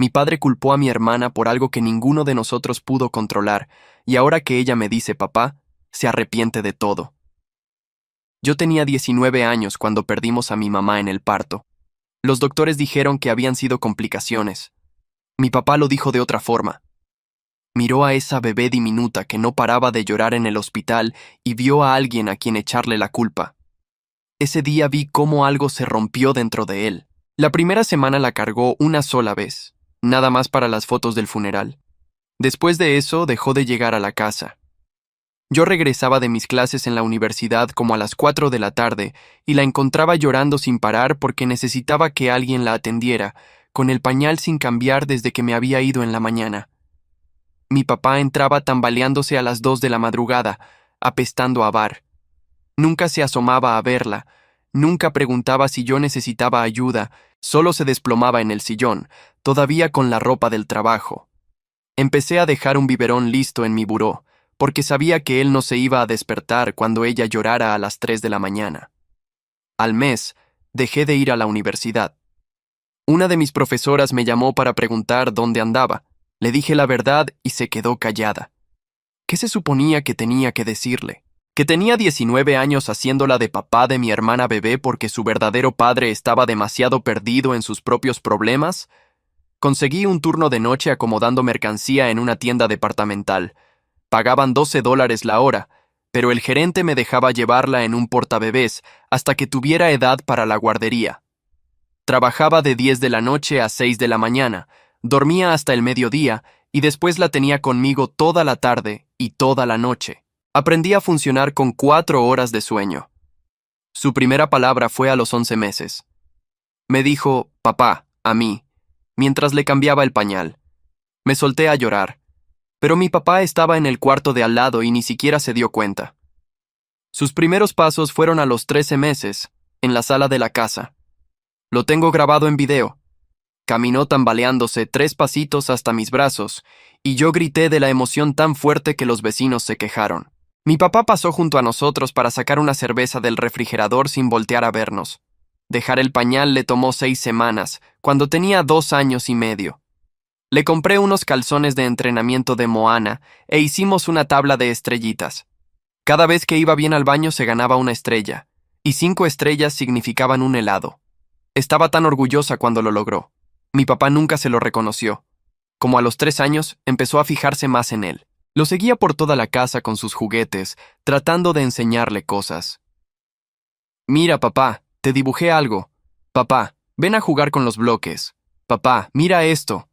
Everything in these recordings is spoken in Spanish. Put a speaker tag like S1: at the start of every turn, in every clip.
S1: Mi padre culpó a mi hermana por algo que ninguno de nosotros pudo controlar, y ahora que ella me dice papá, se arrepiente de todo. Yo tenía 19 años cuando perdimos a mi mamá en el parto. Los doctores dijeron que habían sido complicaciones. Mi papá lo dijo de otra forma. Miró a esa bebé diminuta que no paraba de llorar en el hospital y vio a alguien a quien echarle la culpa. Ese día vi cómo algo se rompió dentro de él. La primera semana la cargó una sola vez, nada más para las fotos del funeral. Después de eso dejó de llegar a la casa. Yo regresaba de mis clases en la universidad como a las 4 de la tarde y la encontraba llorando sin parar porque necesitaba que alguien la atendiera, con el pañal sin cambiar desde que me había ido en la mañana. Mi papá entraba tambaleándose a las 2 de la madrugada, apestando a bar. Nunca se asomaba a verla, nunca preguntaba si yo necesitaba ayuda, solo se desplomaba en el sillón, todavía con la ropa del trabajo. Empecé a dejar un biberón listo en mi buró, porque sabía que él no se iba a despertar cuando ella llorara a las 3 de la mañana. Al mes, dejé de ir a la universidad. Una de mis profesoras me llamó para preguntar dónde andaba. Le dije la verdad y se quedó callada. ¿Qué se suponía que tenía que decirle? ¿Que tenía 19 años haciéndola de papá de mi hermana bebé porque su verdadero padre estaba demasiado perdido en sus propios problemas? Conseguí un turno de noche acomodando mercancía en una tienda departamental. Pagaban $12 la hora, pero el gerente me dejaba llevarla en un portabebés hasta que tuviera edad para la guardería. Trabajaba de 10 de la noche a 6 de la mañana, dormía hasta el mediodía y después la tenía conmigo toda la tarde y toda la noche. Aprendí a funcionar con 4 horas de sueño. Su primera palabra fue a los 11 meses. Me dijo, papá, a mí, mientras le cambiaba el pañal. Me solté a llorar, pero mi papá estaba en el cuarto de al lado y ni siquiera se dio cuenta. Sus primeros pasos fueron a los 13 meses, en la sala de la casa. Lo tengo grabado en video. Caminó tambaleándose 3 pasitos hasta mis brazos, y yo grité de la emoción tan fuerte que los vecinos se quejaron. Mi papá pasó junto a nosotros para sacar una cerveza del refrigerador sin voltear a vernos. Dejar el pañal le tomó 6 semanas, cuando tenía 2 años y medio. Le compré unos calzones de entrenamiento de Moana e hicimos una tabla de estrellitas. Cada vez que iba bien al baño se ganaba una estrella, y 5 estrellas significaban un helado. Estaba tan orgullosa cuando lo logró. Mi papá nunca se lo reconoció. Como a los 3 años, empezó a fijarse más en él. Lo seguía por toda la casa con sus juguetes, tratando de enseñarle cosas. Mira, papá, te dibujé algo. Papá, ven a jugar con los bloques. Papá, mira esto.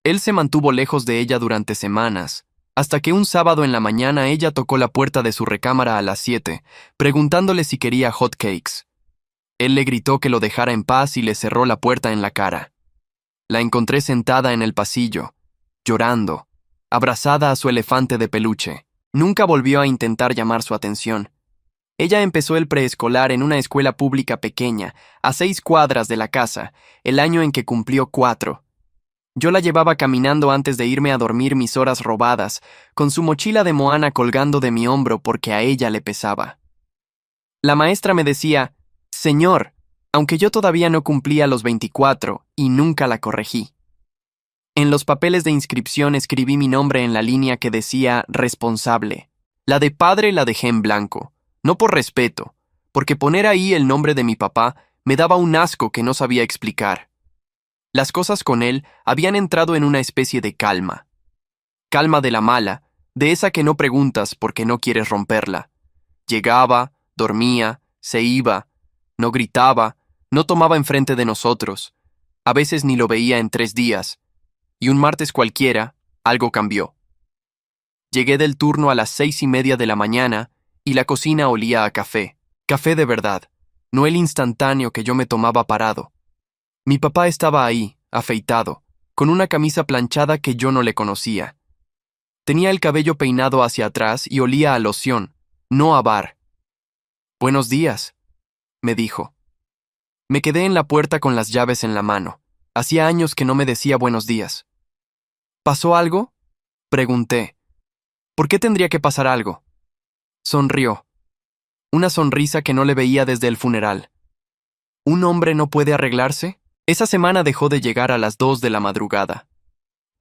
S1: Él se mantuvo lejos de ella durante semanas, hasta que un sábado en la mañana ella tocó la puerta de su recámara a las 7, preguntándole si quería hot cakes. Él le gritó que lo dejara en paz y le cerró la puerta en la cara. La encontré sentada en el pasillo, llorando, abrazada a su elefante de peluche. Nunca volvió a intentar llamar su atención. Ella empezó el preescolar en una escuela pública pequeña, a 6 cuadras de la casa, el año en que cumplió 4. Yo la llevaba caminando antes de irme a dormir mis horas robadas, con su mochila de Moana colgando de mi hombro porque a ella le pesaba. La maestra me decía, «Señor», aunque yo todavía no cumplía los 24 y nunca la corregí. En los papeles de inscripción escribí mi nombre en la línea que decía responsable. La de padre la dejé en blanco, no por respeto, porque poner ahí el nombre de mi papá me daba un asco que no sabía explicar. Las cosas con él habían entrado en una especie de calma. Calma de la mala, de esa que no preguntas porque no quieres romperla. Llegaba, dormía, se iba, no gritaba, no tomaba enfrente de nosotros. A veces ni lo veía en 3 días. Y un martes cualquiera, algo cambió. Llegué del turno a las 6:30 de la mañana y la cocina olía a café. Café de verdad, no el instantáneo que yo me tomaba parado. Mi papá estaba ahí, afeitado, con una camisa planchada que yo no le conocía. Tenía el cabello peinado hacia atrás y olía a loción, no a bar. «Buenos días», me dijo. Me quedé en la puerta con las llaves en la mano. Hacía años que no me decía buenos días. «¿Pasó algo?», pregunté. «¿Por qué tendría que pasar algo?». Sonrió. Una sonrisa que no le veía desde el funeral. «¿Un hombre no puede arreglarse?», Esa semana dejó de llegar a las 2 de la madrugada.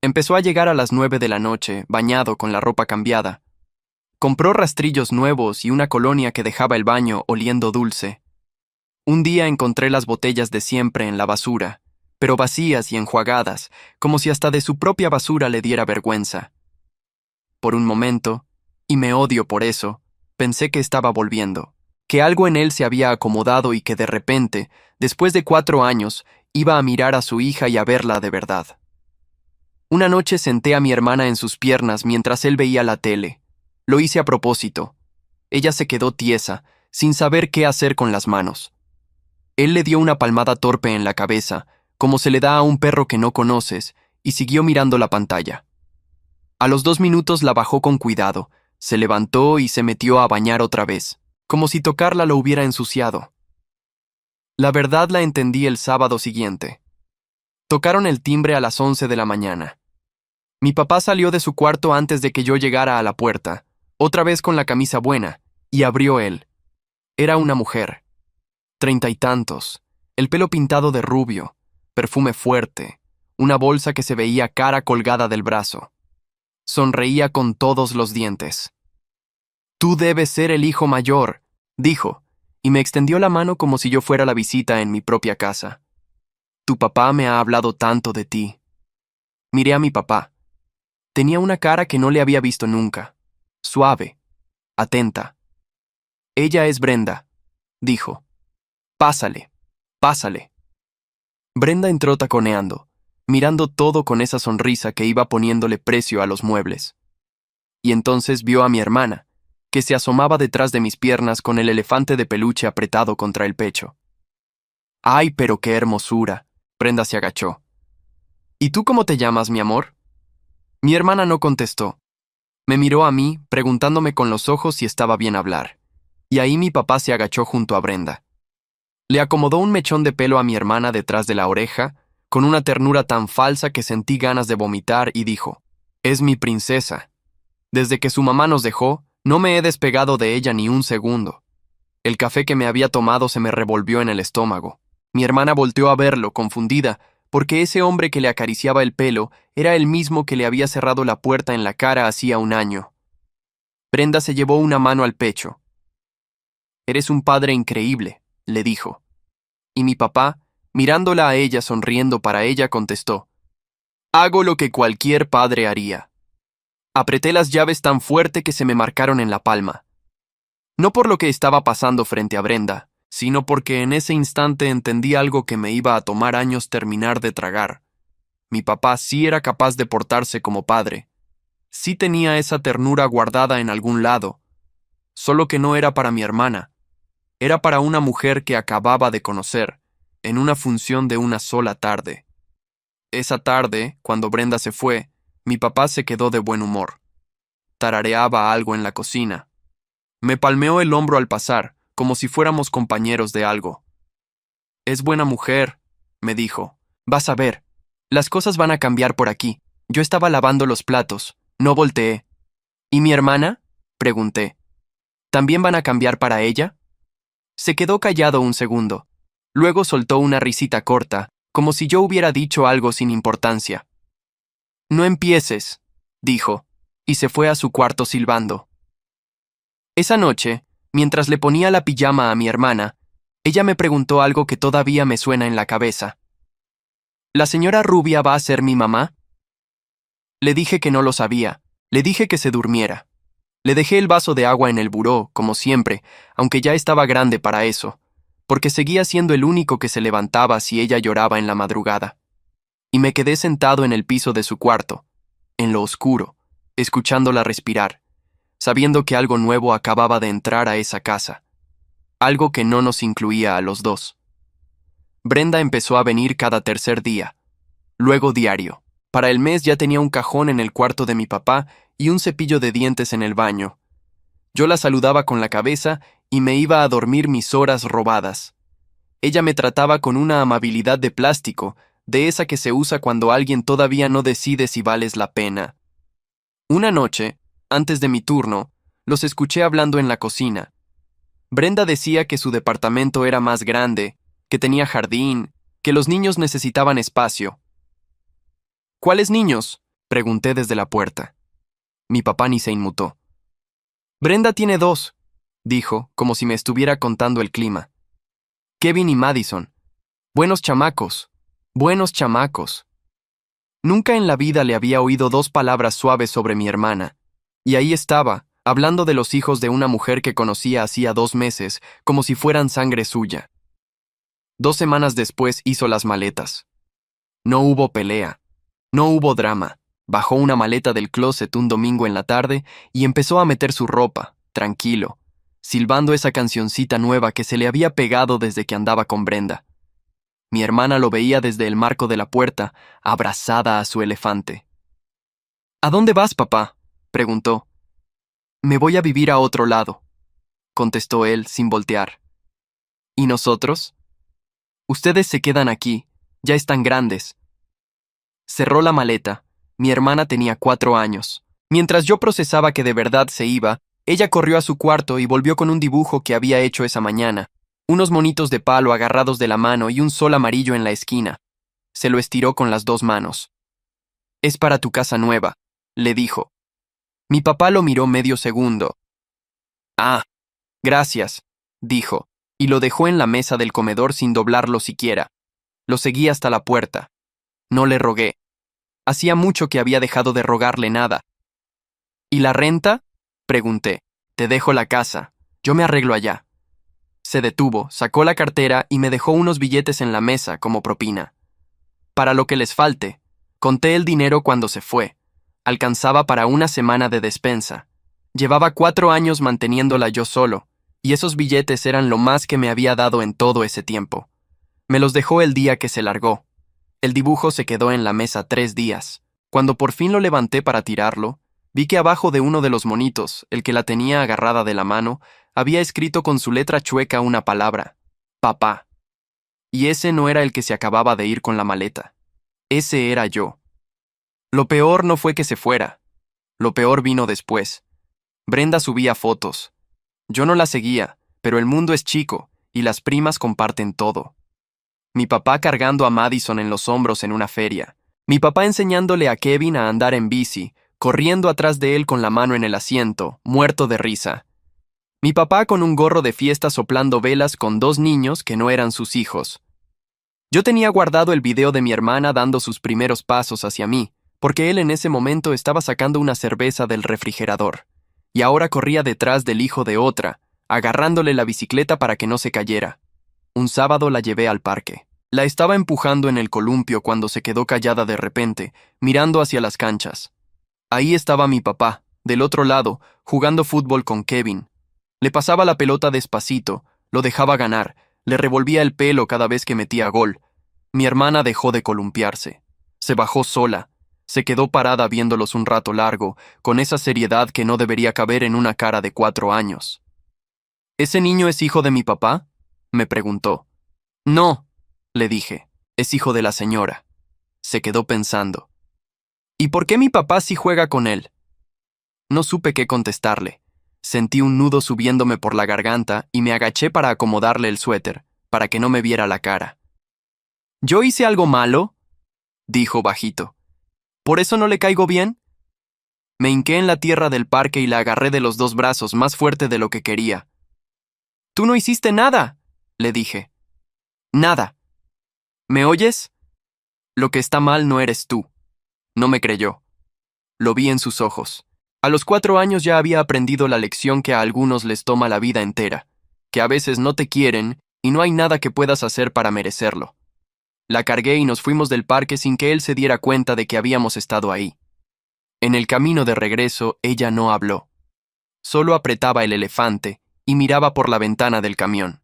S1: Empezó a llegar a las 9 de la noche, bañado con la ropa cambiada. Compró rastrillos nuevos y una colonia que dejaba el baño oliendo dulce. Un día encontré las botellas de siempre en la basura, pero vacías y enjuagadas, como si hasta de su propia basura le diera vergüenza. Por un momento, y me odio por eso, pensé que estaba volviendo, que algo en él se había acomodado y que de repente, después de 4 años, iba a mirar a su hija y a verla de verdad. Una noche senté a mi hermana en sus piernas mientras él veía la tele. Lo hice a propósito. Ella se quedó tiesa, sin saber qué hacer con las manos. Él le dio una palmada torpe en la cabeza, como se le da a un perro que no conoces, y siguió mirando la pantalla. A los 2 minutos la bajó con cuidado, se levantó y se metió a bañar otra vez, como si tocarla lo hubiera ensuciado. La verdad la entendí el sábado siguiente. Tocaron el timbre a las 11 de la mañana. Mi papá salió de su cuarto antes de que yo llegara a la puerta, otra vez con la camisa buena, y abrió él. Era una mujer. 30 y tantos, el pelo pintado de rubio, perfume fuerte, una bolsa que se veía cara colgada del brazo. Sonreía con todos los dientes. «Tú debes ser el hijo mayor», dijo, y me extendió la mano como si yo fuera la visita en mi propia casa. «Tu papá me ha hablado tanto de ti». Miré a mi papá. Tenía una cara que no le había visto nunca. Suave, atenta. «Ella es Brenda», dijo. «Pásale, pásale». Brenda entró taconeando, mirando todo con esa sonrisa que iba poniéndole precio a los muebles. Y entonces vio a mi hermana, que se asomaba detrás de mis piernas con el elefante de peluche apretado contra el pecho. «¡Ay, pero qué hermosura!», Brenda se agachó. «¿Y tú cómo te llamas, mi amor?». Mi hermana no contestó. Me miró a mí, preguntándome con los ojos si estaba bien hablar. Y ahí mi papá se agachó junto a Brenda. Le acomodó un mechón de pelo a mi hermana detrás de la oreja, con una ternura tan falsa que sentí ganas de vomitar, y dijo: «Es mi princesa. Desde que su mamá nos dejó, no me he despegado de ella ni un segundo». El café que me había tomado se me revolvió en el estómago. Mi hermana volteó a verlo, confundida, porque ese hombre que le acariciaba el pelo era el mismo que le había cerrado la puerta en la cara hacía un año. Brenda se llevó una mano al pecho. «Eres un padre increíble», le dijo. Y mi papá, mirándola a ella sonriendo para ella, contestó: «Hago lo que cualquier padre haría». Apreté las llaves tan fuerte que se me marcaron en la palma. No por lo que estaba pasando frente a Brenda, sino porque en ese instante entendí algo que me iba a tomar años terminar de tragar. Mi papá sí era capaz de portarse como padre. Sí tenía esa ternura guardada en algún lado. Solo que no era para mi hermana. Era para una mujer que acababa de conocer, en una función de una sola tarde. Esa tarde, cuando Brenda se fue, mi papá se quedó de buen humor. Tarareaba algo en la cocina. Me palmeó el hombro al pasar, como si fuéramos compañeros de algo. «Es buena mujer», me dijo. «Vas a ver. Las cosas van a cambiar por aquí». Yo estaba lavando los platos. No volteé. «¿Y mi hermana?», pregunté. «¿También van a cambiar para ella?». Se quedó callado un segundo. Luego soltó una risita corta, como si yo hubiera dicho algo sin importancia. «No empieces», dijo, y se fue a su cuarto silbando. Esa noche, mientras le ponía la pijama a mi hermana, ella me preguntó algo que todavía me suena en la cabeza. «¿La señora Rubia va a ser mi mamá?». Le dije que no lo sabía. Le dije que se durmiera. Le dejé el vaso de agua en el buró, como siempre, aunque ya estaba grande para eso, porque seguía siendo el único que se levantaba si ella lloraba en la madrugada. Y me quedé sentado en el piso de su cuarto, en lo oscuro, escuchándola respirar, sabiendo que algo nuevo acababa de entrar a esa casa, algo que no nos incluía a los dos. Brenda empezó a venir cada tercer día, luego diario. Para el mes ya tenía un cajón en el cuarto de mi papá y un cepillo de dientes en el baño. Yo la saludaba con la cabeza y me iba a dormir mis horas robadas. Ella me trataba con una amabilidad de plástico, de esa que se usa cuando alguien todavía no decide si vales la pena. Una noche, antes de mi turno, los escuché hablando en la cocina. Brenda decía que su departamento era más grande, que tenía jardín, que los niños necesitaban espacio. ¿Cuáles niños?, pregunté desde la puerta. Mi papá ni se inmutó. Brenda tiene 2, dijo, como si me estuviera contando el clima. Kevin y Madison. Buenos chamacos. Buenos chamacos. Nunca en la vida le había oído 2 palabras suaves sobre mi hermana. Y ahí estaba, hablando de los hijos de una mujer que conocía hacía 2 meses, como si fueran sangre suya. 2 semanas después hizo las maletas. No hubo pelea. No hubo drama. Bajó una maleta del closet un domingo en la tarde y empezó a meter su ropa, tranquilo, silbando esa cancioncita nueva que se le había pegado desde que andaba con Brenda. Mi hermana lo veía desde el marco de la puerta, abrazada a su elefante. ¿A dónde vas, papá?, preguntó. Me voy a vivir a otro lado, contestó él sin voltear. ¿Y nosotros? Ustedes se quedan aquí, ya están grandes. Cerró la maleta. Mi hermana tenía 4 años. Mientras yo procesaba que de verdad se iba, ella corrió a su cuarto y volvió con un dibujo que había hecho esa mañana. Unos monitos de palo agarrados de la mano y un sol amarillo en la esquina. Se lo estiró con las 2 manos. Es para tu casa nueva, le dijo. Mi papá lo miró medio segundo. Ah, gracias, dijo, y lo dejó en la mesa del comedor sin doblarlo siquiera. Lo seguí hasta la puerta. No le rogué. Hacía mucho que había dejado de rogarle nada. ¿Y la renta?, pregunté. Te dejo la casa. Yo me arreglo allá. Se detuvo, sacó la cartera y me dejó unos billetes en la mesa como propina. Para lo que les falte. Conté el dinero cuando se fue. Alcanzaba para una semana de despensa. Llevaba 4 años manteniéndola yo solo, y esos billetes eran lo más que me había dado en todo ese tiempo. Me los dejó el día que se largó. El dibujo se quedó en la mesa 3 días. Cuando por fin lo levanté para tirarlo, vi que abajo de uno de los monitos, el que la tenía agarrada de la mano, había escrito con su letra chueca una palabra: papá. Y ese no era el que se acababa de ir con la maleta. Ese era yo. Lo peor no fue que se fuera. Lo peor vino después. Brenda subía fotos. Yo no la seguía, pero el mundo es chico, y las primas comparten todo. Mi papá cargando a Madison en los hombros en una feria. Mi papá enseñándole a Kevin a andar en bici, corriendo atrás de él con la mano en el asiento, muerto de risa. Mi papá con un gorro de fiesta soplando velas con 2 niños que no eran sus hijos. Yo tenía guardado el video de mi hermana dando sus primeros pasos hacia mí, porque él en ese momento estaba sacando una cerveza del refrigerador, y ahora corría detrás del hijo de otra, agarrándole la bicicleta para que no se cayera. Un sábado la llevé al parque. La estaba empujando en el columpio cuando se quedó callada de repente, mirando hacia las canchas. Ahí estaba mi papá, del otro lado, jugando fútbol con Kevin. Le pasaba la pelota despacito, lo dejaba ganar, le revolvía el pelo cada vez que metía gol. Mi hermana dejó de columpiarse. Se bajó sola. Se quedó parada viéndolos un rato largo, con esa seriedad que no debería caber en una cara de 4 años. ¿Ese niño es hijo de mi papá?, me preguntó. No, le dije, es hijo de la señora. Se quedó pensando. ¿Y por qué mi papá sí juega con él? No supe qué contestarle. Sentí un nudo subiéndome por la garganta y me agaché para acomodarle el suéter, para que no me viera la cara. ¿Yo hice algo malo?, dijo bajito. ¿Por eso no le caigo bien? Me hinqué en la tierra del parque y la agarré de los 2 brazos más fuerte de lo que quería. «¡Tú no hiciste nada!», le dije. «Nada. ¿Me oyes? Lo que está mal no eres tú». No me creyó. Lo vi en sus ojos. A los 4 años ya había aprendido la lección que a algunos les toma la vida entera, que a veces no te quieren y no hay nada que puedas hacer para merecerlo. La cargué y nos fuimos del parque sin que él se diera cuenta de que habíamos estado ahí. En el camino de regreso, ella no habló. Solo apretaba el elefante y miraba por la ventana del camión.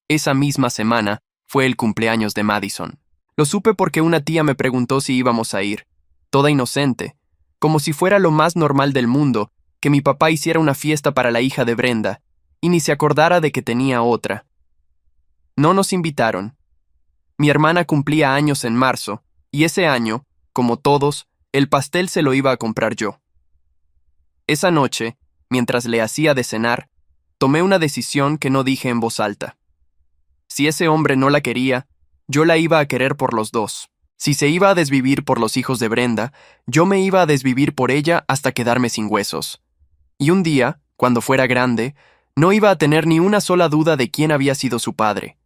S1: Esa misma semana fue el cumpleaños de Madison. Lo supe porque una tía me preguntó si íbamos a ir, toda inocente, como si fuera lo más normal del mundo que mi papá hiciera una fiesta para la hija de Brenda y ni se acordara de que tenía otra. No nos invitaron. Mi hermana cumplía años en marzo, y ese año, como todos, el pastel se lo iba a comprar yo. Esa noche, mientras le hacía de cenar, tomé una decisión que no dije en voz alta. Si ese hombre no la quería, Yo la iba a querer por los dos. Si se iba a desvivir por los hijos de Brenda, yo me iba a desvivir por ella hasta quedarme sin huesos. Y un día, cuando fuera grande, no iba a tener ni una sola duda de quién había sido su padre.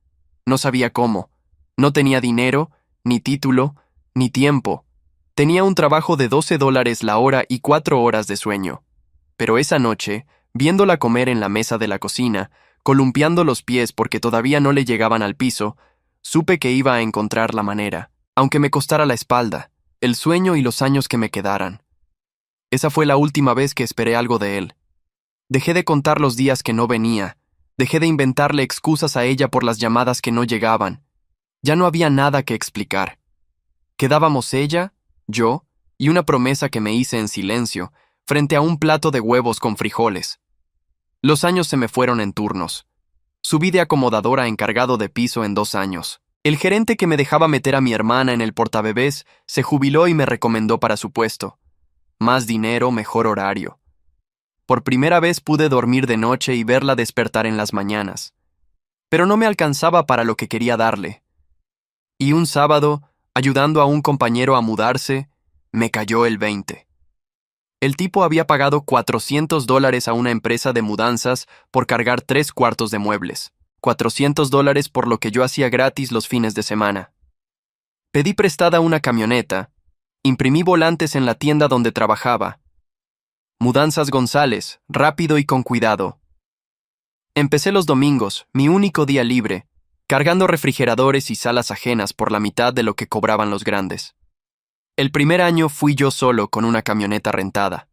S1: No sabía cómo. No tenía dinero, ni título, ni tiempo. Tenía un trabajo de $12 la hora y 4 horas de sueño. Pero esa noche, viéndola comer en la mesa de la cocina, columpiando los pies porque todavía no le llegaban al piso, supe que iba a encontrar la manera, aunque me costara la espalda, el sueño y los años que me quedaran. Esa fue la última vez que esperé algo de él. Dejé de contar los días que no venía, dejé de inventarle excusas a ella por las llamadas que no llegaban. Ya no había nada que explicar. Quedábamos ella, yo, y una promesa que me hice en silencio, frente a un plato de huevos con frijoles. Los años se me fueron en turnos. Subí de acomodadora a encargado de piso en 2 años. El gerente que me dejaba meter a mi hermana en el portabebés se jubiló y me recomendó para su puesto. Más dinero, mejor horario. Por primera vez pude dormir de noche y verla despertar en las mañanas. Pero no me alcanzaba para lo que quería darle. Y un sábado, ayudando a un compañero a mudarse, me cayó el 20. El tipo había pagado $400 a una empresa de mudanzas por cargar 3/4 de muebles. $400 por lo que yo hacía gratis los fines de semana. Pedí prestada una camioneta. Imprimí volantes en la tienda donde trabajaba. Mudanzas González, rápido y con cuidado. Empecé los domingos, mi único día libre, cargando refrigeradores y salas ajenas por la mitad de lo que cobraban los grandes. El primer año fui yo solo con una camioneta rentada.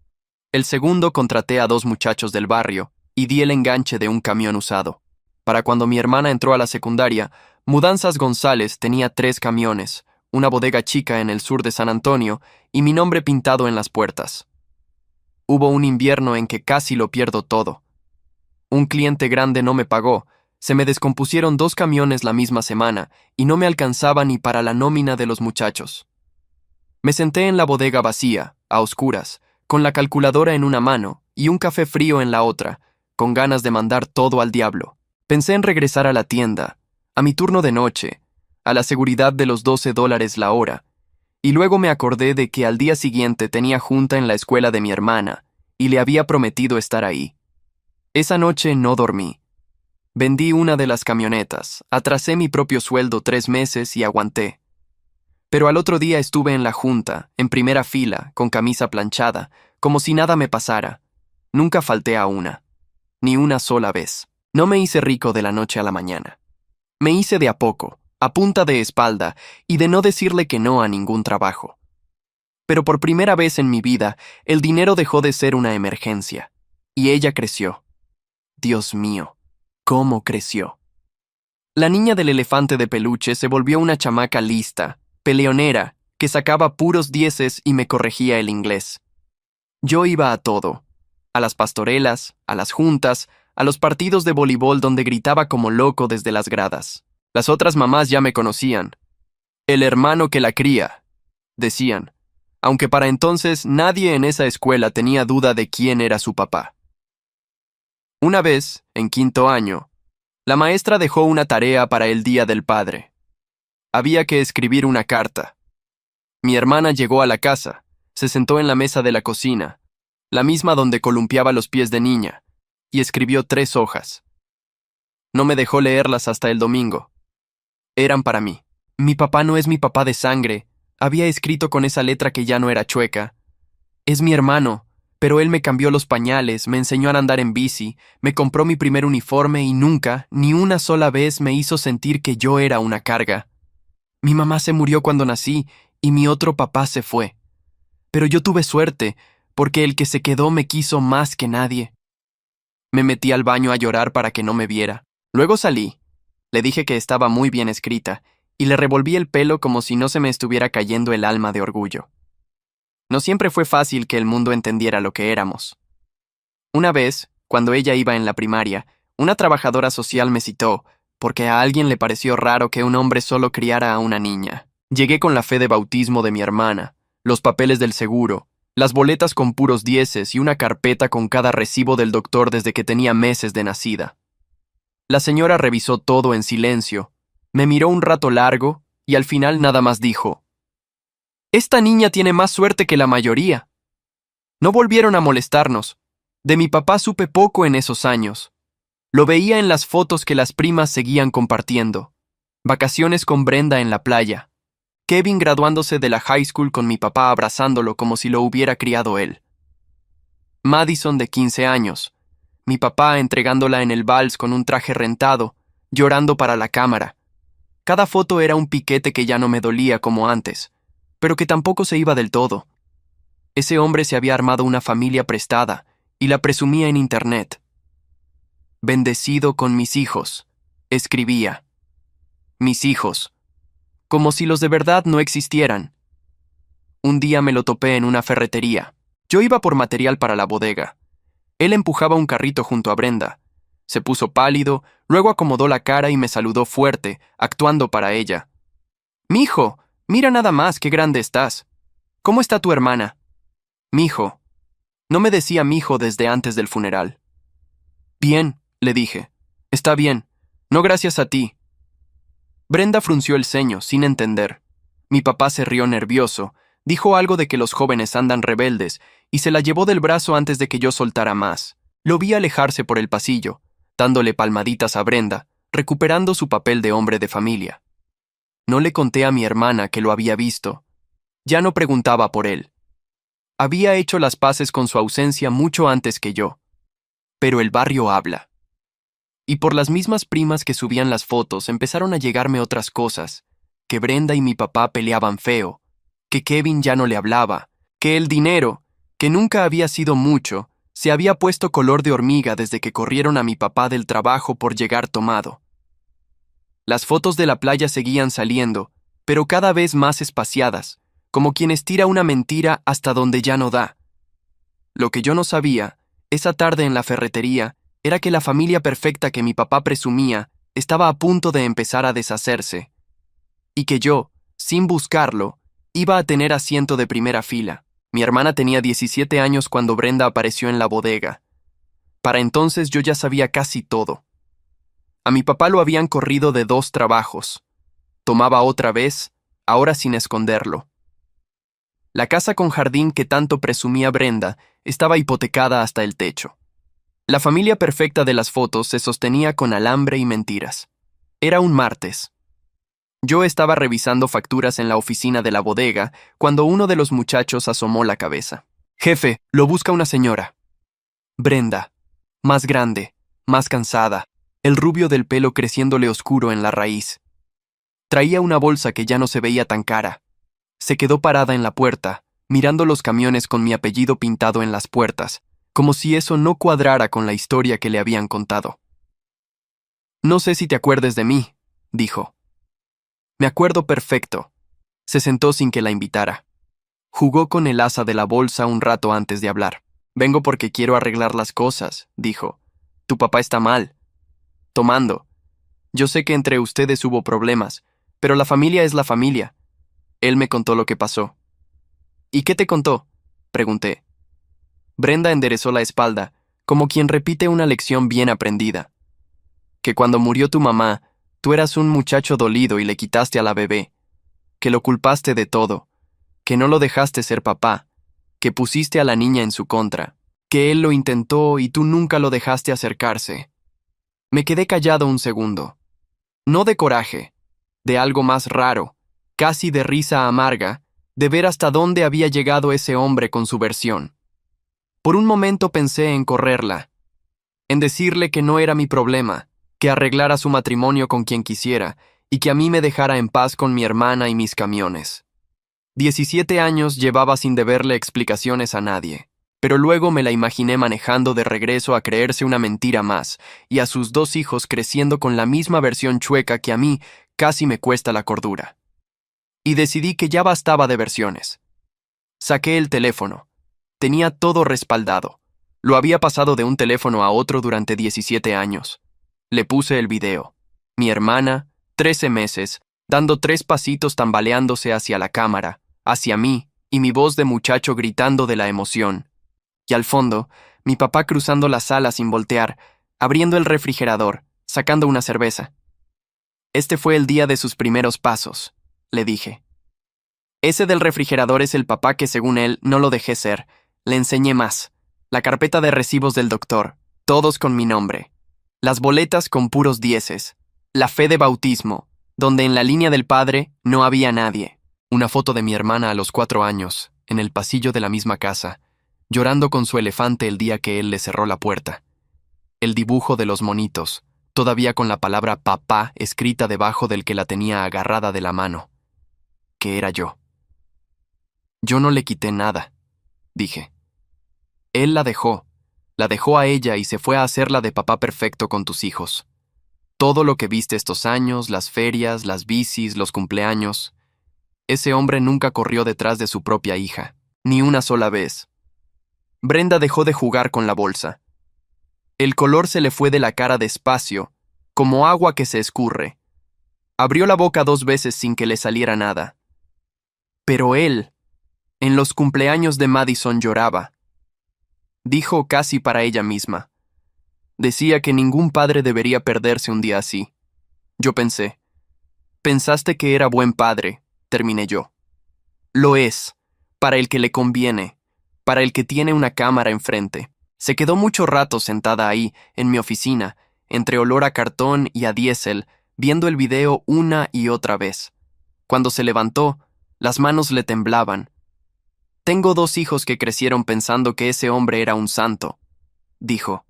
S1: El segundo contraté a 2 muchachos del barrio y di el enganche de un camión usado. Para cuando mi hermana entró a la secundaria, Mudanzas González tenía 3 camiones, una bodega chica en el sur de San Antonio y mi nombre pintado en las puertas. Hubo un invierno en que casi lo pierdo todo. Un cliente grande no me pagó, se me descompusieron 2 camiones la misma semana y no me alcanzaba ni para la nómina de los muchachos. Me senté en la bodega vacía, a oscuras, con la calculadora en una mano y un café frío en la otra, con ganas de mandar todo al diablo. Pensé en regresar a la tienda, a mi turno de noche, a la seguridad de los $12 la hora, y luego me acordé de que al día siguiente tenía junta en la escuela de mi hermana y le había prometido estar ahí. Esa noche no dormí. Vendí una de las camionetas, atrasé mi propio sueldo 3 meses y aguanté. Pero al otro día estuve en la junta, en primera fila, con camisa planchada, como si nada me pasara. Nunca falté a una. Ni una sola vez. No me hice rico de la noche a la mañana. Me hice de a poco, a punta de espalda, y de no decirle que no a ningún trabajo. Pero por primera vez en mi vida, el dinero dejó de ser una emergencia. Y ella creció. Dios mío, ¿cómo creció? La niña del elefante de peluche se volvió una chamaca lista, peleonera, que sacaba puros 10 y me corregía el inglés. Yo iba a todo, a las pastorelas, a las juntas, a los partidos de voleibol donde gritaba como loco desde las gradas. Las otras mamás ya me conocían. El hermano que la cría, decían, aunque para entonces nadie en esa escuela tenía duda de quién era su papá. Una vez, en 5º año, la maestra dejó una tarea para el Día del Padre. Había que escribir una carta. Mi hermana llegó a la casa, se sentó en la mesa de la cocina, la misma donde columpiaba los pies de niña, y escribió 3 hojas. No me dejó leerlas hasta el domingo. Eran para mí. Mi papá no es mi papá de sangre, había escrito con esa letra que ya no era chueca. Es mi hermano, pero él me cambió los pañales, me enseñó a andar en bici, me compró mi primer uniforme y nunca, ni una sola vez me hizo sentir que yo era una carga. Mi mamá se murió cuando nací y mi otro papá se fue. Pero yo tuve suerte, porque el que se quedó me quiso más que nadie. Me metí al baño a llorar para que no me viera. Luego salí. Le dije que estaba muy bien escrita, y le revolví el pelo como si no se me estuviera cayendo el alma de orgullo. No siempre fue fácil que el mundo entendiera lo que éramos. Una vez, cuando ella iba en la primaria, una trabajadora social me citó, porque a alguien le pareció raro que un hombre solo criara a una niña. Llegué con la fe de bautismo de mi hermana, los papeles del seguro, las boletas con puros 10 y una carpeta con cada recibo del doctor desde que tenía meses de nacida. La señora revisó todo en silencio, me miró un rato largo y al final nada más dijo: «Esta niña tiene más suerte que la mayoría». No volvieron a molestarnos. De mi papá supe poco en esos años. Lo veía en las fotos que las primas seguían compartiendo. Vacaciones con Brenda en la playa. Kevin graduándose de la high school con mi papá abrazándolo como si lo hubiera criado él. Madison de 15 años. Mi papá entregándola en el vals con un traje rentado, llorando para la cámara. Cada foto era un piquete que ya no me dolía como antes, pero que tampoco se iba del todo. Ese hombre se había armado una familia prestada y la presumía en internet. «Bendecido con mis hijos», escribía. Mis hijos. Como si los de verdad no existieran. Un día me lo topé en una ferretería. Yo iba por material para la bodega. Él empujaba un carrito junto a Brenda. Se puso pálido, luego acomodó la cara y me saludó fuerte, actuando para ella. «Mijo, mira nada más qué grande estás. ¿Cómo está tu hermana?» «Mijo». No me decía mijo desde antes del funeral. «Bien», le dije. «Está bien. No gracias a ti». Brenda frunció el ceño, sin entender. Mi papá se rió nervioso, dijo algo de que los jóvenes andan rebeldes, y se la llevó del brazo antes de que yo soltara más. Lo vi alejarse por el pasillo, dándole palmaditas a Brenda, recuperando su papel de hombre de familia. No le conté a mi hermana que lo había visto. Ya no preguntaba por él. Había hecho las paces con su ausencia mucho antes que yo. Pero el barrio habla. Y por las mismas primas que subían las fotos empezaron a llegarme otras cosas, que Brenda y mi papá peleaban feo, que Kevin ya no le hablaba, que el dinero, que nunca había sido mucho, se había puesto color de hormiga desde que corrieron a mi papá del trabajo por llegar tomado. Las fotos de la playa seguían saliendo, pero cada vez más espaciadas, como quien estira una mentira hasta donde ya no da. Lo que yo no sabía, esa tarde en la ferretería, era que la familia perfecta que mi papá presumía estaba a punto de empezar a deshacerse, y que yo, sin buscarlo, iba a tener asiento de primera fila. Mi hermana tenía 17 años cuando Brenda apareció en la bodega. Para entonces yo ya sabía casi todo. A mi papá lo habían corrido de 2 trabajos. Tomaba otra vez, ahora sin esconderlo. La casa con jardín que tanto presumía Brenda estaba hipotecada hasta el techo. La familia perfecta de las fotos se sostenía con alambre y mentiras. Era un martes. Yo estaba revisando facturas en la oficina de la bodega cuando uno de los muchachos asomó la cabeza. «Jefe, lo busca una señora». Brenda, más grande, más cansada, el rubio del pelo creciéndole oscuro en la raíz. Traía una bolsa que ya no se veía tan cara. Se quedó parada en la puerta, mirando los camiones con mi apellido pintado en las puertas, como si eso no cuadrara con la historia que le habían contado. «No sé si te acuerdes de mí», dijo. «Me acuerdo perfecto». Se sentó sin que la invitara. Jugó con el asa de la bolsa un rato antes de hablar. «Vengo porque quiero arreglar las cosas», dijo. «Tu papá está mal. Tomando. Yo sé que entre ustedes hubo problemas, pero la familia es la familia». Él me contó lo que pasó. «¿Y qué te contó?», pregunté. Brenda enderezó la espalda, como quien repite una lección bien aprendida. «Que cuando murió tu mamá, tú eras un muchacho dolido y le quitaste a la bebé. Que lo culpaste de todo. Que no lo dejaste ser papá. Que pusiste a la niña en su contra. Que él lo intentó y tú nunca lo dejaste acercarse». Me quedé callado un segundo. No de coraje, de algo más raro, casi de risa amarga, de ver hasta dónde había llegado ese hombre con su versión. Por un momento pensé en correrla, en decirle que no era mi problema, que arreglara su matrimonio con quien quisiera y que a mí me dejara en paz con mi hermana y mis camiones. 17 años llevaba sin deberle explicaciones a nadie, pero luego me la imaginé manejando de regreso a creerse una mentira más y a sus 2 hijos creciendo con la misma versión chueca que a mí casi me cuesta la cordura. Y decidí que ya bastaba de versiones. Saqué el teléfono. Tenía todo respaldado. Lo había pasado de un teléfono a otro durante 17 años. Le puse el video. Mi hermana, 13 meses, dando 3 pasitos tambaleándose hacia la cámara, hacia mí, y mi voz de muchacho gritando de la emoción. Y al fondo, mi papá cruzando la sala sin voltear, abriendo el refrigerador, sacando una cerveza. Este fue el día de sus primeros pasos. le dije. Ese del refrigerador es el papá que, según él, no lo dejé ser. Le enseñé más. La carpeta de recibos del doctor, todos con mi nombre. Las boletas con puros dieces. La fe de bautismo, donde en la línea del padre no había nadie. Una foto de mi hermana a los 4 años, en el pasillo de la misma casa, llorando con su elefante el día que él le cerró la puerta. El dibujo de los monitos, todavía con la palabra papá escrita debajo del que la tenía agarrada de la mano. Que era yo. Yo no le quité nada, dije. Él la dejó a ella y se fue a hacerla de papá perfecto con tus hijos. Todo lo que viste estos años, las ferias, las bicis, los cumpleaños. Ese hombre nunca corrió detrás de su propia hija, ni una sola vez. Brenda dejó de jugar con la bolsa. El color se le fue de la cara despacio, como agua que se escurre. Abrió la boca 2 veces sin que le saliera nada. Pero él, en los cumpleaños de Madison, lloraba. Dijo casi para ella misma. Decía que ningún padre debería perderse un día así. Yo pensé. Pensaste que era buen padre, terminé yo. Lo es, para el que le conviene, para el que tiene una cámara enfrente. Se quedó mucho rato sentada ahí, en mi oficina, entre olor a cartón y a diésel, viendo el video una y otra vez. Cuando se levantó, las manos le temblaban. Tengo 2 hijos que crecieron pensando que ese hombre era un santo, dijo.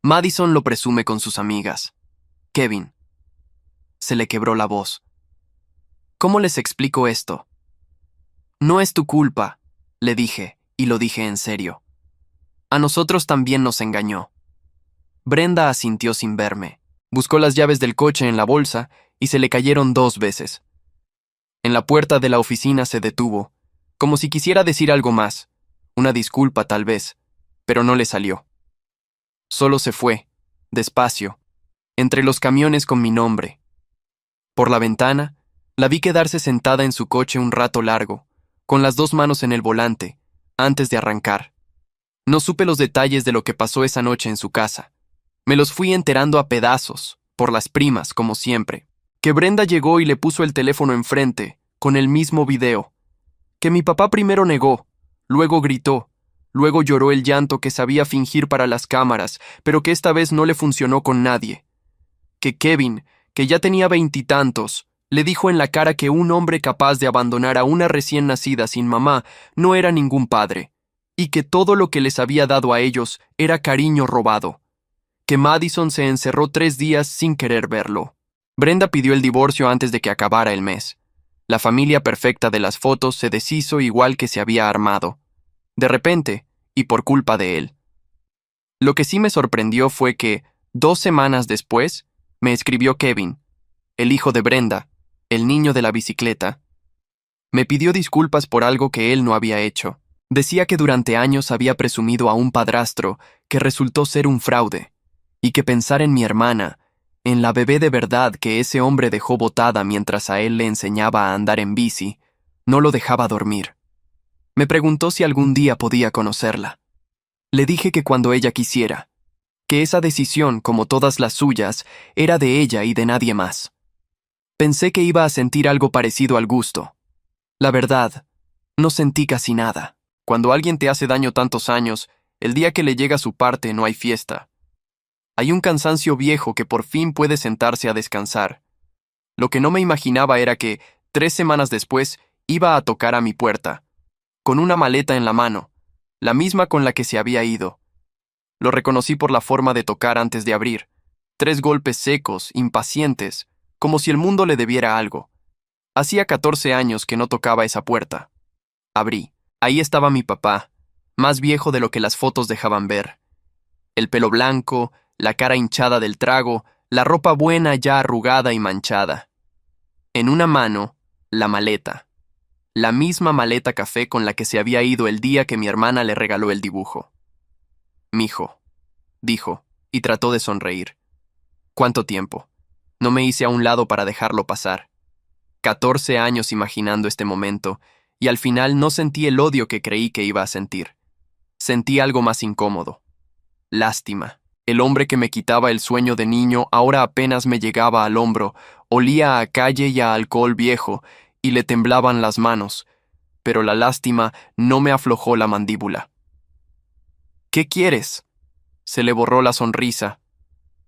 S1: Madison lo presume con sus amigas. Kevin. Se le quebró la voz. ¿Cómo les explico esto? No es tu culpa, le dije, y lo dije en serio. A nosotros también nos engañó. Brenda asintió sin verme. Buscó las llaves del coche en la bolsa y se le cayeron 2 veces. En la puerta de la oficina se detuvo, como si quisiera decir algo más, una disculpa tal vez, pero no le salió. Solo se fue, despacio, entre los camiones con mi nombre. Por la ventana, la vi quedarse sentada en su coche un rato largo, con las 2 manos en el volante, antes de arrancar. No supe los detalles de lo que pasó esa noche en su casa. Me los fui enterando a pedazos, por las primas, como siempre. Que Brenda llegó y le puso el teléfono enfrente, con el mismo video. Que mi papá primero negó, luego gritó, luego lloró el llanto que sabía fingir para las cámaras, pero que esta vez no le funcionó con nadie. Que Kevin, que ya tenía 20 y tantos, le dijo en la cara que un hombre capaz de abandonar a una recién nacida sin mamá no era ningún padre, y que todo lo que les había dado a ellos era cariño robado. Que Madison se encerró 3 días sin querer verlo. Brenda pidió el divorcio antes de que acabara el mes. La familia perfecta de las fotos se deshizo igual que se había armado. De repente, y por culpa de él. Lo que sí me sorprendió fue que, 2 semanas después, me escribió Kevin, el hijo de Brenda, el niño de la bicicleta. Me pidió disculpas por algo que él no había hecho. Decía que durante años había presumido a un padrastro que resultó ser un fraude, y que pensar en mi hermana, en la bebé de verdad que ese hombre dejó botada mientras a él le enseñaba a andar en bici, no lo dejaba dormir. Me preguntó si algún día podía conocerla. Le dije que cuando ella quisiera, que esa decisión, como todas las suyas, era de ella y de nadie más. Pensé que iba a sentir algo parecido al gusto. La verdad, no sentí casi nada. Cuando alguien te hace daño tantos años, el día que le llega su parte no hay fiesta. Hay un cansancio viejo que por fin puede sentarse a descansar. Lo que no me imaginaba era que, 3 semanas después, iba a tocar a mi puerta, con una maleta en la mano, la misma con la que se había ido. Lo reconocí por la forma de tocar antes de abrir. 3 golpes secos, impacientes, como si el mundo le debiera algo. Hacía 14 años que no tocaba esa puerta. Abrí. Ahí estaba mi papá, más viejo de lo que las fotos dejaban ver. El pelo blanco, la cara hinchada del trago, la ropa buena ya arrugada y manchada. En una mano, la maleta. La misma maleta café con la que se había ido el día que mi hermana le regaló el dibujo. «Mijo», dijo, y trató de sonreír. ¿Cuánto tiempo? No me hice a un lado para dejarlo pasar. 14 años imaginando este momento, y al final no sentí el odio que creí que iba a sentir. Sentí algo más incómodo. Lástima. El hombre que me quitaba el sueño de niño ahora apenas me llegaba al hombro, olía a calle y a alcohol viejo, y le temblaban las manos, pero la lástima no me aflojó la mandíbula. ¿Qué quieres? Se le borró la sonrisa.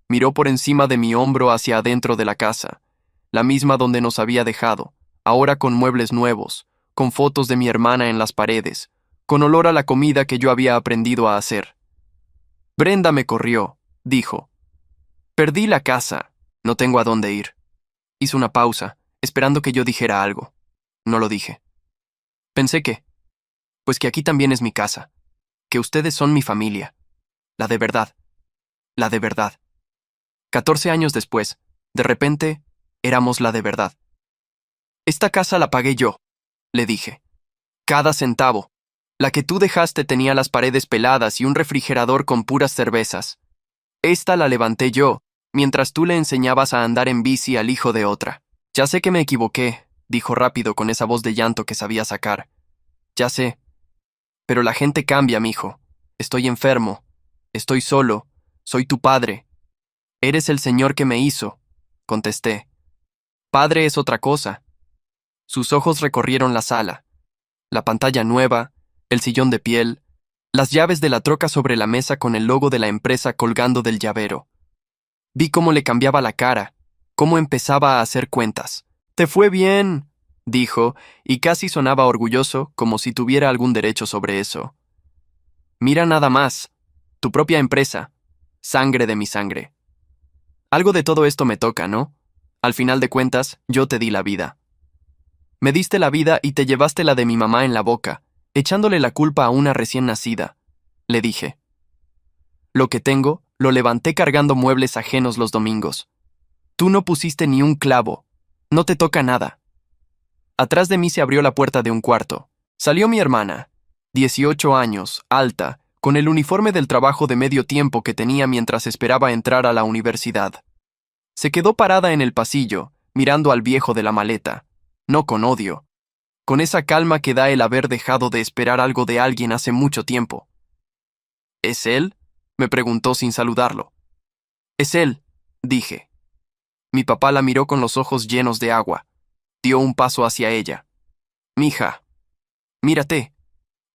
S1: Miró por encima de mi hombro hacia adentro de la casa, la misma donde nos había dejado, ahora con muebles nuevos, con fotos de mi hermana en las paredes, con olor a la comida que yo había aprendido a hacer. Brenda me corrió, dijo. Perdí la casa, no tengo a dónde ir. Hizo una pausa, esperando que yo dijera algo. No lo dije. Pensé que, pues que aquí también es mi casa, que ustedes son mi familia, la de verdad, la de verdad. 14 años después, de repente, éramos la de verdad. Esta casa la pagué yo, le dije. Cada centavo. La que tú dejaste tenía las paredes peladas y un refrigerador con puras cervezas. Esta la levanté yo, mientras tú le enseñabas a andar en bici al hijo de otra. Ya sé que me equivoqué, dijo rápido con esa voz de llanto que sabía sacar. Ya sé. Pero la gente cambia, mijo. Estoy enfermo. Estoy solo. Soy tu padre. Eres el señor que me hizo, contesté. Padre es otra cosa. Sus ojos recorrieron la sala. La pantalla nueva, el sillón de piel, las llaves de la troca sobre la mesa con el logo de la empresa colgando del llavero. Vi cómo le cambiaba la cara, cómo empezaba a hacer cuentas. «Te fue bien», dijo, y casi sonaba orgulloso, como si tuviera algún derecho sobre eso. «Mira nada más, tu propia empresa, sangre de mi sangre. Algo de todo esto me toca, ¿no? Al final de cuentas, yo te di la vida. Me diste la vida y te llevaste la de mi mamá en la boca, echándole la culpa a una recién nacida», le dije. «Lo que tengo, lo levanté cargando muebles ajenos los domingos. Tú no pusiste ni un clavo. No te toca nada». Atrás de mí se abrió la puerta de un cuarto. Salió mi hermana, 18 años, alta, con el uniforme del trabajo de medio tiempo que tenía mientras esperaba entrar a la universidad. Se quedó parada en el pasillo, mirando al viejo de la maleta, no con odio, con esa calma que da el haber dejado de esperar algo de alguien hace mucho tiempo. «¿Es él?», me preguntó sin saludarlo. «Es él», dije. Mi papá la miró con los ojos llenos de agua. Dio un paso hacia ella. «Mija, mírate.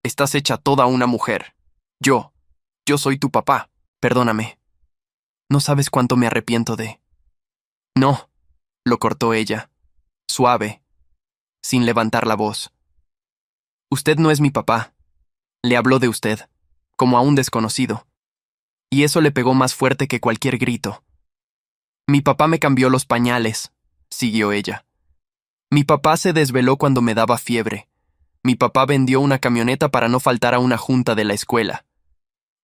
S1: Estás hecha toda una mujer. Yo soy tu papá. Perdóname. No sabes cuánto me arrepiento de...» «No», lo cortó ella, suave, sin levantar la voz. «Usted no es mi papá». Le habló de usted, como a un desconocido. Y eso le pegó más fuerte que cualquier grito. «Mi papá me cambió los pañales», siguió ella. «Mi papá se desveló cuando me daba fiebre. Mi papá vendió una camioneta para no faltar a una junta de la escuela.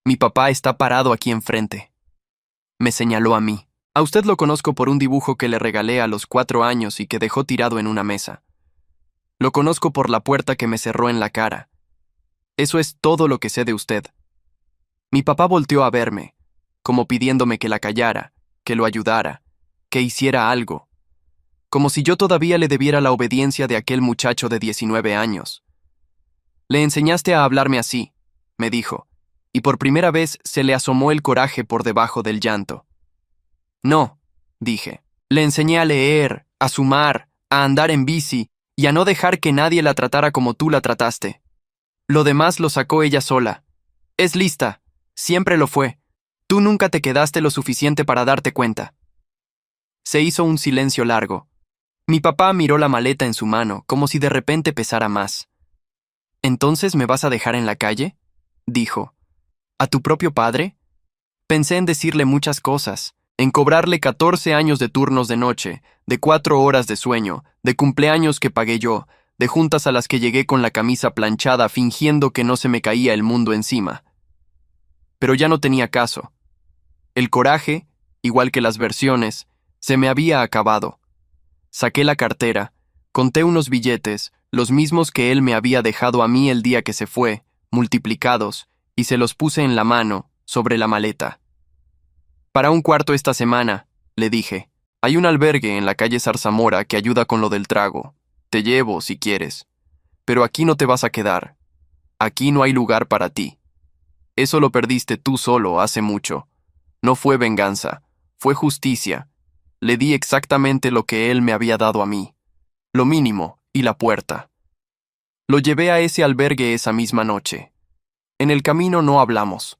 S1: Mi papá está parado aquí enfrente». Me señaló a mí. «A usted lo conozco por un dibujo que le regalé a los 4 años y que dejó tirado en una mesa. Lo conozco por la puerta que me cerró en la cara. Eso es todo lo que sé de usted». Mi papá volteó a verme, como pidiéndome que la callara, que lo ayudara, que hiciera algo, como si yo todavía le debiera la obediencia de aquel muchacho de 19 años. «Le enseñaste a hablarme así», me dijo, y por primera vez se le asomó el coraje por debajo del llanto. «No», dije, «le enseñé a leer, a sumar, a andar en bici y a no dejar que nadie la tratara como tú la trataste. Lo demás lo sacó ella sola. Es lista, siempre lo fue. Tú nunca te quedaste lo suficiente para darte cuenta». Se hizo un silencio largo. Mi papá miró la maleta en su mano, como si de repente pesara más. «¿Entonces me vas a dejar en la calle?», dijo. «¿A tu propio padre?». Pensé en decirle muchas cosas, en cobrarle 14 años de turnos de noche, de 4 horas de sueño, de cumpleaños que pagué yo, de juntas a las que llegué con la camisa planchada fingiendo que no se me caía el mundo encima. Pero ya no tenía caso. El coraje, igual que las versiones, se me había acabado. Saqué la cartera, conté unos billetes, los mismos que él me había dejado a mí el día que se fue, multiplicados, y se los puse en la mano, sobre la maleta. «Para un cuarto esta semana», le dije. «Hay un albergue en la calle Zarzamora que ayuda con lo del trago. Te llevo, si quieres. Pero aquí no te vas a quedar. Aquí no hay lugar para ti. Eso lo perdiste tú solo hace mucho. No fue venganza, fue justicia. Le di exactamente lo que él me había dado a mí. Lo mínimo, y la puerta. Lo llevé a ese albergue esa misma noche. En el camino no hablamos.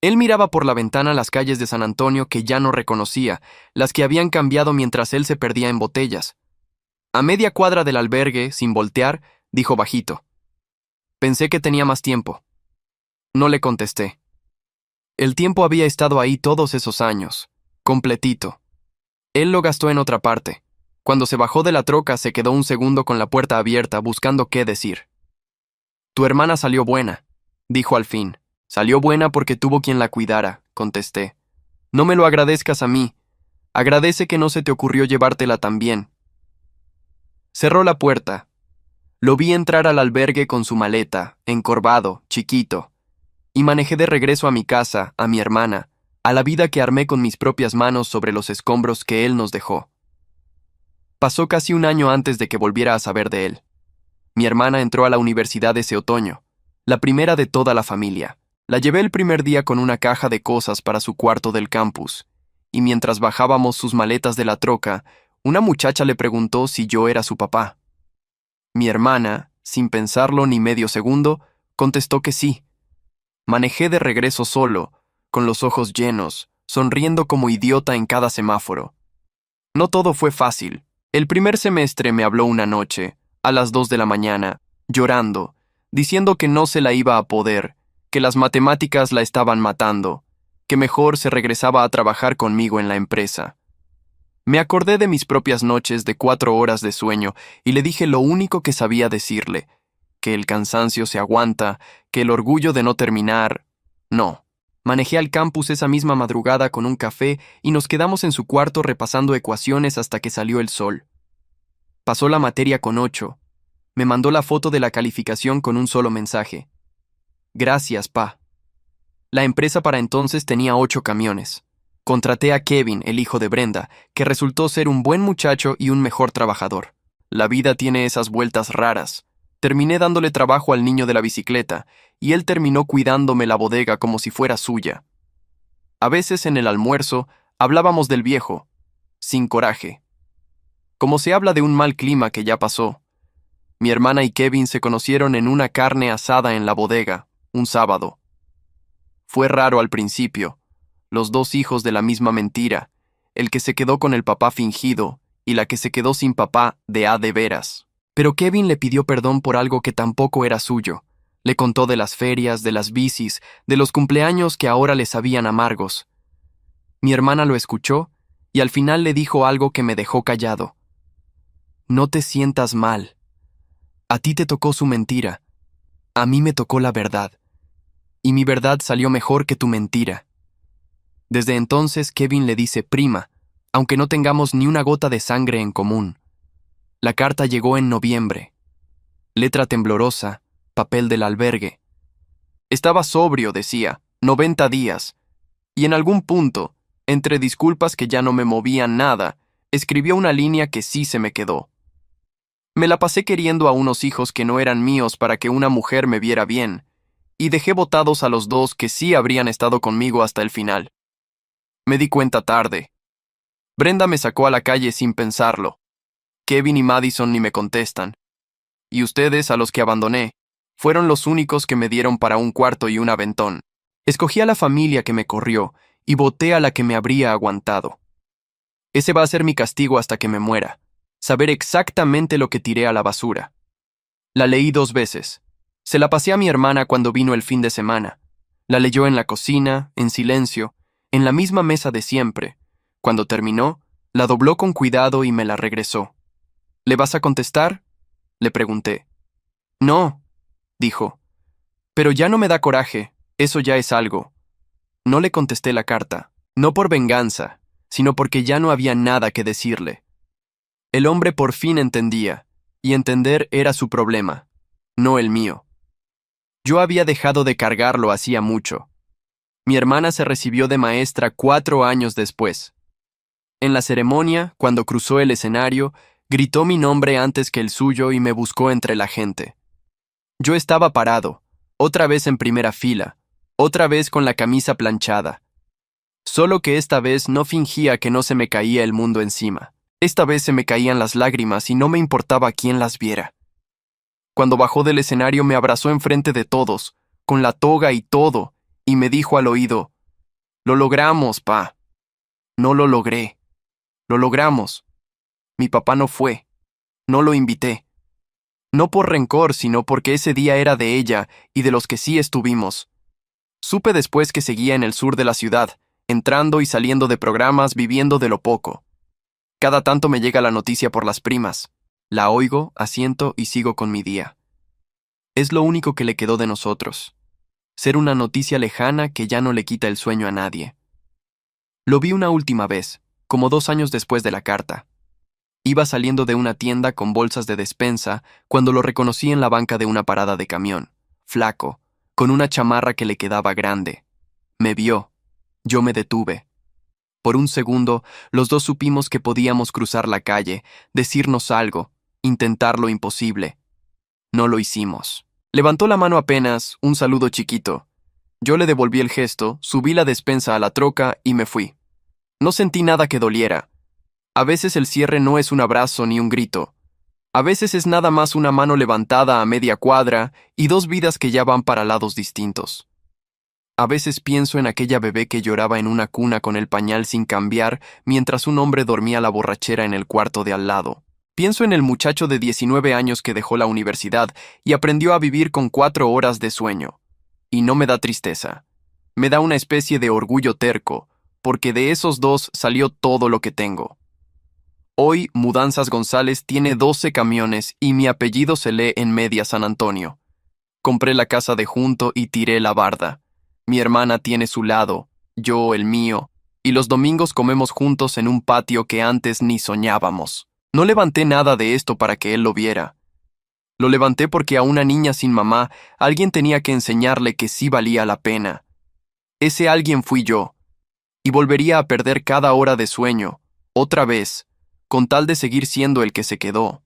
S1: Él miraba por la ventana las calles de San Antonio que ya no reconocía, las que habían cambiado mientras él se perdía en botellas. A media cuadra del albergue, sin voltear, dijo bajito: «Pensé que tenía más tiempo». No le contesté. El tiempo había estado ahí todos esos años, completito. Él lo gastó en otra parte. Cuando se bajó de la troca se quedó un segundo con la puerta abierta buscando qué decir. «Tu hermana salió buena», dijo al fin. «Salió buena porque tuvo quien la cuidara», contesté. «No me lo agradezcas a mí. Agradece que no se te ocurrió llevártela también». Cerró la puerta. Lo vi entrar al albergue con su maleta, encorvado, chiquito, y manejé de regreso a mi casa, a mi hermana, a la vida que armé con mis propias manos sobre los escombros que él nos dejó. Pasó casi un año antes de que volviera a saber de él. Mi hermana entró a la universidad ese otoño, la primera de toda la familia. La llevé el primer día con una caja de cosas para su cuarto del campus, y mientras bajábamos sus maletas de la troca, una muchacha le preguntó si yo era su papá. Mi hermana, sin pensarlo ni medio segundo, contestó que sí. Manejé de regreso solo, con los ojos llenos, sonriendo como idiota en cada semáforo. No todo fue fácil. El primer semestre me habló una noche, a las 2 de la mañana, llorando, diciendo que no se la iba a poder, que las matemáticas la estaban matando, que mejor se regresaba a trabajar conmigo en la empresa. Me acordé de mis propias noches de 4 horas de sueño y le dije lo único que sabía decirle, que el cansancio se aguanta, que el orgullo de no terminar... No. Manejé al campus esa misma madrugada con un café y nos quedamos en su cuarto repasando ecuaciones hasta que salió el sol. Pasó la materia con 8. Me mandó la foto de la calificación con un solo mensaje: «Gracias, pa». La empresa para entonces tenía 8 camiones. Contraté a Kevin, el hijo de Brenda, que resultó ser un buen muchacho y un mejor trabajador. La vida tiene esas vueltas raras. Terminé dándole trabajo al niño de la bicicleta, y él terminó cuidándome la bodega como si fuera suya. A veces en el almuerzo hablábamos del viejo, sin coraje. Como se habla de un mal clima que ya pasó. Mi hermana y Kevin se conocieron en una carne asada en la bodega, un sábado. Fue raro al principio. Los 2 hijos de la misma mentira, el que se quedó con el papá fingido y la que se quedó sin papá de a de veras. Pero Kevin le pidió perdón por algo que tampoco era suyo. Le contó de las ferias, de las bicis, de los cumpleaños que ahora le sabían amargos. Mi hermana lo escuchó y al final le dijo algo que me dejó callado. «No te sientas mal. A ti te tocó su mentira. A mí me tocó la verdad. Y mi verdad salió mejor que tu mentira». Desde entonces Kevin le dice prima, aunque no tengamos ni una gota de sangre en común. La carta llegó en noviembre. Letra temblorosa, papel del albergue. Estaba sobrio, decía, 90 días. Y en algún punto, entre disculpas que ya no me movían nada, escribió una línea que sí se me quedó. Me la pasé queriendo a unos hijos que no eran míos para que una mujer me viera bien, y dejé botados a los 2 que sí habrían estado conmigo hasta el final. Me di cuenta tarde. Brenda me sacó a la calle sin pensarlo. Kevin y Madison ni me contestan. Y ustedes, a los que abandoné, fueron los únicos que me dieron para un cuarto y un aventón. Escogí a la familia que me corrió y voté a la que me habría aguantado. Ese va a ser mi castigo hasta que me muera, saber exactamente lo que tiré a la basura. La leí 2 veces. Se la pasé a mi hermana cuando vino el fin de semana. La leyó en la cocina, en silencio, en la misma mesa de siempre. Cuando terminó, la dobló con cuidado y me la regresó. «¿Le vas a contestar?», le pregunté. «No», dijo. «Pero ya no me da coraje, eso ya es algo». No le contesté la carta, no por venganza, sino porque ya no había nada que decirle. El hombre por fin entendía, y entender era su problema, no el mío. Yo había dejado de cargarlo hacía mucho. Mi hermana se recibió de maestra 4 años después. En la ceremonia, cuando cruzó el escenario, gritó mi nombre antes que el suyo y me buscó entre la gente. Yo estaba parado, otra vez en primera fila, otra vez con la camisa planchada. Solo que esta vez no fingía que no se me caía el mundo encima. Esta vez se me caían las lágrimas y no me importaba quién las viera. Cuando bajó del escenario me abrazó enfrente de todos, con la toga y todo, y me dijo al oído: «Lo logramos, pa». No lo logré. Lo logramos. Mi papá no fue. No lo invité. No por rencor, sino porque ese día era de ella y de los que sí estuvimos. Supe después que seguía en el sur de la ciudad, entrando y saliendo de programas, viviendo de lo poco. Cada tanto me llega la noticia por las primas. La oigo, asiento y sigo con mi día. Es lo único que le quedó de nosotros. Ser una noticia lejana que ya no le quita el sueño a nadie. Lo vi una última vez, como 2 años después de la carta. Iba saliendo de una tienda con bolsas de despensa cuando lo reconocí en la banca de una parada de camión, flaco, con una chamarra que le quedaba grande. Me vio. Yo me detuve. Por un segundo, los dos supimos que podíamos cruzar la calle, decirnos algo, intentar lo imposible. No lo hicimos. Levantó la mano apenas, un saludo chiquito. Yo le devolví el gesto, subí la despensa a la troca y me fui. No sentí nada que doliera. A veces el cierre no es un abrazo ni un grito. A veces es nada más una mano levantada a media cuadra y 2 vidas que ya van para lados distintos. A veces pienso en aquella bebé que lloraba en una cuna con el pañal sin cambiar mientras un hombre dormía la borrachera en el cuarto de al lado. Pienso en el muchacho de 19 años que dejó la universidad y aprendió a vivir con 4 horas de sueño. Y no me da tristeza. Me da una especie de orgullo terco, porque de esos dos salió todo lo que tengo. Hoy Mudanzas González tiene 12 camiones y mi apellido se lee en Media San Antonio. Compré la casa de junto y tiré la barda. Mi hermana tiene su lado, yo el mío, y los domingos comemos juntos en un patio que antes ni soñábamos. No levanté nada de esto para que él lo viera. Lo levanté porque a una niña sin mamá alguien tenía que enseñarle que sí valía la pena. Ese alguien fui yo, y volvería a perder cada hora de sueño, otra vez, con tal de seguir siendo el que se quedó.